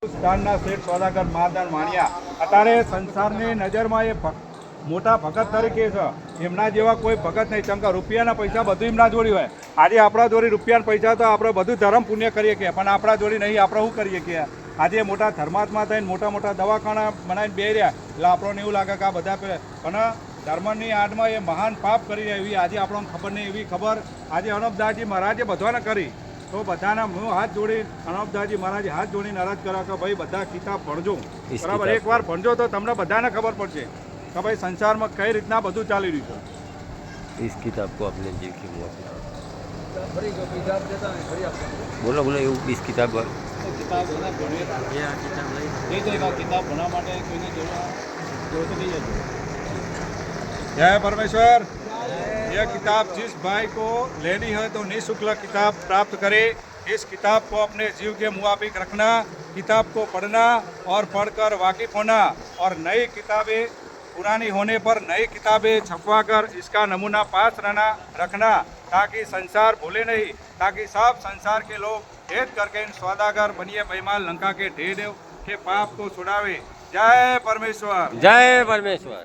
સ્થાનના શેઠ સોદાગર મહાદાન વાણિયા અત્યારે સંસારની નજરમાં એ મોટા ભગત તરીકે છે. એમના જેવા કોઈ ભગત નહીં. ચંકા રૂપિયાના પૈસા બધું એમના જોડી હોય. આજે આપણા જોડી રૂપિયાના પૈસા તો આપણે બધું ધર્મ પુણ્ય કરીએ કે, પણ આપણા જોડી નહીં. આપણે શું કરીએ કે આજે મોટા ધર્માત્મા થઈને મોટા મોટા દવાખાના બનાવીને બે રહ્યા, એટલે આપણને એવું લાગે કે આ બધા પણ ધર્મની આડમાં એ મહાન પાપ કરી રહ્યા એવી આજે આપણને ખબર નહીં. એવી ખબર આજે અનબદાસજી મહારાજે બધાને કરી. તો બધાના હું હાથ જોડી અનબદાસજી મહારાજે હાથ જોડીને અરજ કર્યા કે ભાઈ બધા કિતાબ ભણજો, બરાબર. એકવાર ભણજો તો તમને બધાને ખબર પડશે કે ભાઈ સંસારમાં કઈ રીતના બધું ચાલી રહ્યું છે. इस किताब को आपने जी की बोलो बोलो એવું इस किताब કિતાબ ભણવા માટે કોઈને જરૂર नहीं है. जय परमेश्वर. यह किताब जिस भाई को लेनी है तो निःशुल्क किताब प्राप्त करे. इस किताब को अपने जीव के मुताबिक रखना, किताब को पढ़ना और पढ़कर वाकिफ होना, और नई किताबें पुरानी होने पर नई किताबें छपवा कर इसका नमूना पास रखना, ताकि संसार भूले नहीं, ताकि सब संसार के लोग भेद करके इन सौदागर बनिए बेईमान लंका के ढेर के पाप को छुड़ावे. जय परमेश्वर. जय परमेश्वर.